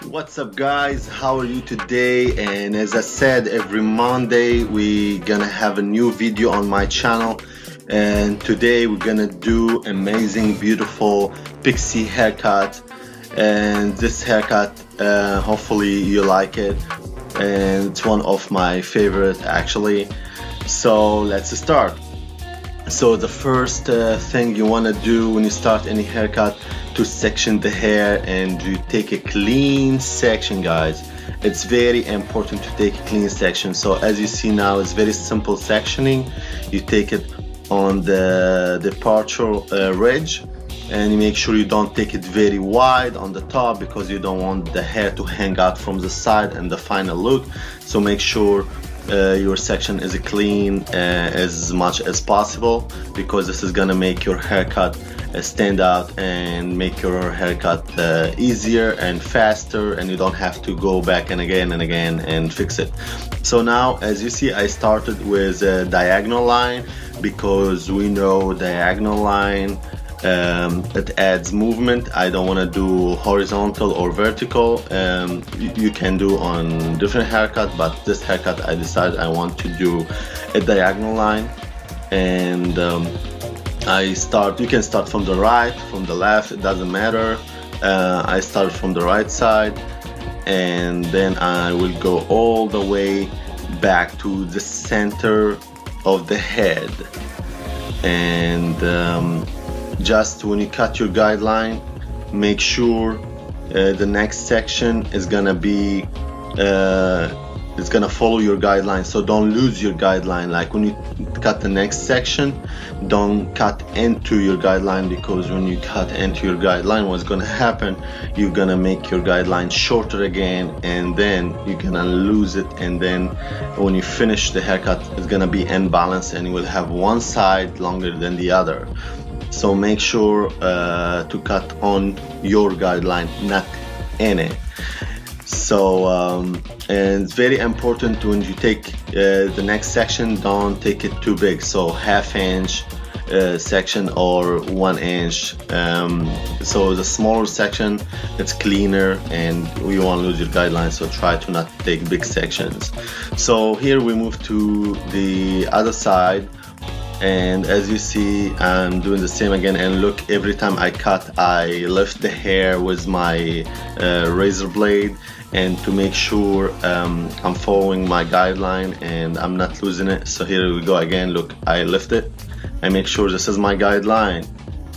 What's up, guys? How are you today? And as I said, every Monday we gonna have a new video on my channel, and today we're gonna do amazing, beautiful pixie haircut. And this haircut, hopefully you like it, and it's one of my favorite actually. So let's start. So the first thing you want to do when you start any haircut, to section the hair, and you take a clean section, guys. It's very important to take a clean section. So as you see now, it's very simple sectioning. You take it on the departure ridge, and you make sure you don't take it very wide on the top, because you don't want the hair to hang out from the side and the final look. So make sure your section is clean as much as possible, because this is gonna make your haircut stand out and make your haircut easier and faster, and you don't have to go back and again and fix it. So now, as you see, I started with a diagonal line, because we know diagonal line it adds movement. I don't want to do horizontal or vertical. You can do on different haircut, but this haircut I decided I want to do a diagonal line. And you can start from the right, from the left, it doesn't matter. I started from the right side, and then I will go all the way back to the center of the head. And just when you cut your guideline, make sure the next section is gonna be it's gonna follow your guideline. So don't lose your guideline. Like when you cut the next section, don't cut into your guideline, because when you cut into your guideline, what's gonna happen, you're gonna make your guideline shorter again, and then you're gonna lose it. And then when you finish the haircut, it's gonna be imbalanced, and you will have one side longer than the other. So make sure to cut on your guideline, not in it. So and it's very important, when you take the next section, don't take it too big. So half-inch section or 1 inch. So the smaller section, it's cleaner, and you won't lose your guidelines. So try to not take big sections. So here we move to the other side. And as you see, I'm doing the same again. And look, every time I cut, I lift the hair with my razor blade, and to make sure I'm following my guideline and I'm not losing it. So here we go again. Look, I lift it, I make sure this is my guideline,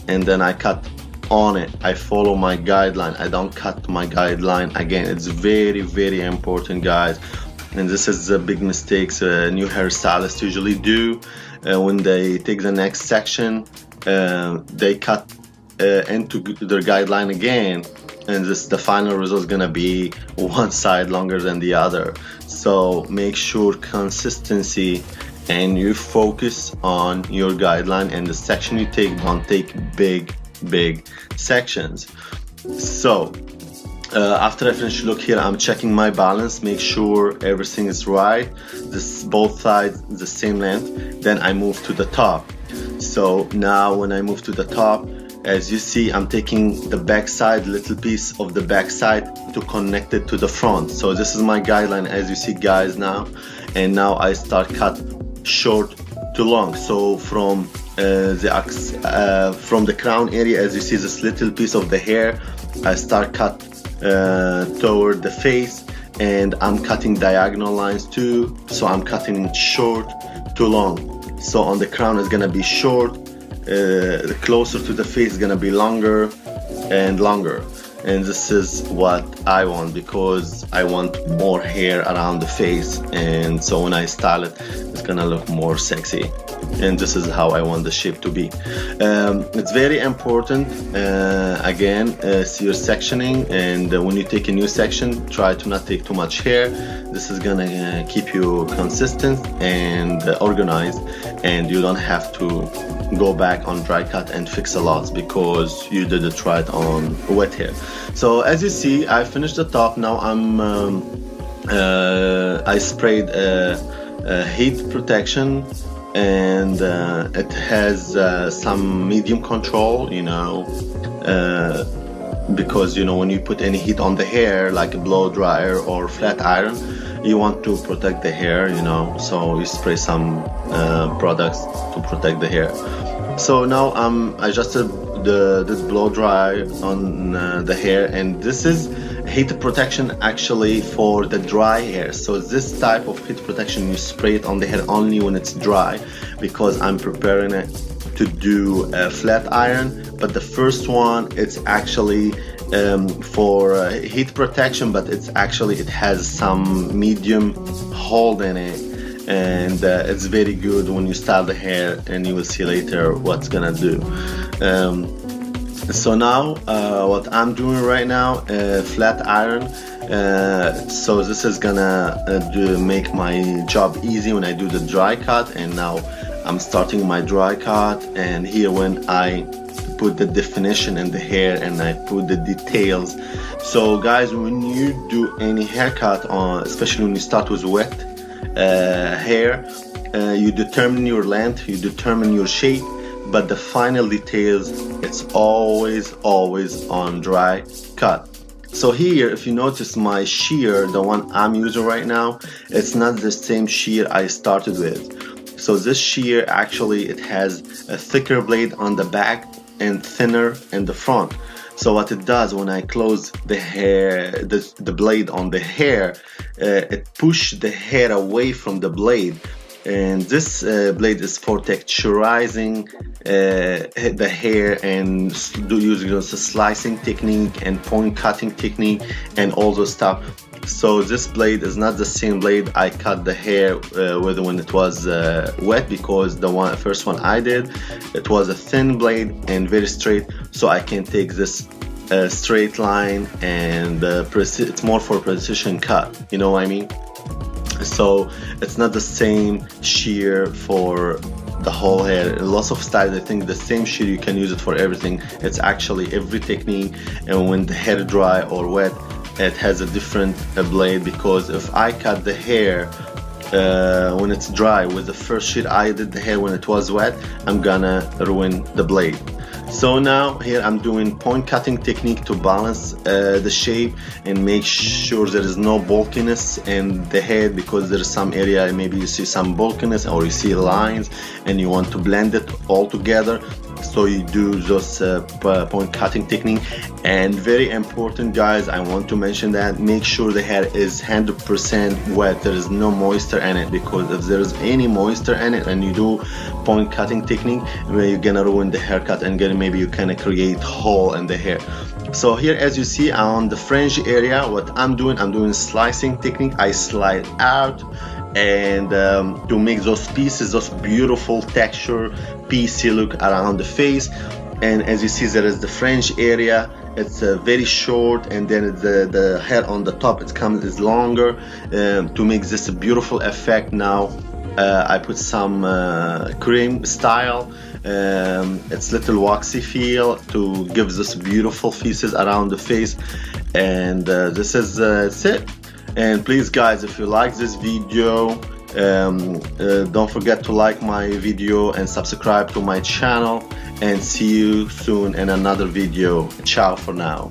and then I cut on it. I follow my guideline, I don't cut my guideline again. It's very, very important, guys. And this is a big mistakes new hairstylists usually do. When they take the next section, they cut into their guideline again, and the final result is gonna be one side longer than the other. So make sure consistency, and you focus on your guideline, and the section you take, don't take big sections. So after I finish, look here, I'm checking my balance, make sure everything is right, both sides the same length. Then I move to the top. So now when I move to the top, as you see, I'm taking the back side, little piece of the back side, to connect it to the front. So this is my guideline, as you see, guys, now. And now I start cut short to long. So from the crown area, as you see, this little piece of the hair, I start cut toward the face, and I'm cutting diagonal lines too. So I'm cutting short to long. So on the crown is gonna be short, the closer to the face is gonna be longer and longer. And this is what I want, because I want more hair around the face, and so when I style it, it's gonna look more sexy. And this is how I want the shape to be. It's very important, again, see your sectioning, and when you take a new section, try to not take too much hair. This is gonna keep you consistent and organized, and you don't have to go back on dry cut and fix a lot, because you did it right on wet hair. So as you see, I finished the top. Now I sprayed heat protection, and it has some medium control, because you know, when you put any heat on the hair like a blow dryer or flat iron, you want to protect the hair, you know, so you spray some products to protect the hair. So now I adjusted this blow dry on the hair, and this is heat protection actually for the dry hair. So this type of heat protection, you spray it on the hair only when it's dry, because I'm preparing it to do a flat iron. But the first one, it's actually for heat protection, but it's actually, it has some medium hold in it, and it's very good when you style the hair, and you will see later what's gonna do. So now what I'm doing right now, flat iron, so this is gonna make my job easy when I do the dry cut. And now I'm starting my dry cut, and here when I put the definition in the hair and I put the details. So guys, when you do any haircut, especially when you start with wet hair, you determine your length, you determine your shape, but the final details, it's always on dry cut. So here, if you notice my shear, the one I'm using right now, it's not the same shear I started with. So this shear actually, it has a thicker blade on the back and thinner in the front. So what it does, when I close the hair, the blade on the hair, it pushes the hair away from the blade. And this blade is for texturizing the hair and using a slicing technique and point cutting technique and all those stuff. So this blade is not the same blade I cut the hair with when it was wet, because the first one I did, it was a thin blade and very straight, so I can take this straight line, and it's more for precision cut, you know what I mean? So it's not the same shear for the whole hair. Lots of styles, I think the same shear, you can use it for everything. It's actually every technique, and when the hair dry or wet, it has a different blade, because if I cut the hair when it's dry with the first shear I did the hair when it was wet, I'm gonna ruin the blade. So now here I'm doing point cutting technique to balance the shape and make sure there is no bulkiness in the head, because there is some area maybe you see some bulkiness or you see lines and you want to blend it all together. So you do those point cutting technique. And very important guys, I want to mention that make sure the hair is 100% wet, there is no moisture in it, because if there is any moisture in it and you do point cutting technique, you're gonna ruin the haircut, and maybe you can create hole in the hair. So here, as you see on the fringe area, what I'm doing slicing technique. I slide out and to make those pieces, those beautiful texture piecey look around the face. And as you see, there is the fringe area, it's very short, and then the hair on the top is longer, to make this a beautiful effect. Now I put some cream style, it's little waxy feel to give this beautiful pieces around the face. And this is it. And please guys, if you like this video, don't forget to like my video and subscribe to my channel, and see you soon in another video. Ciao for now.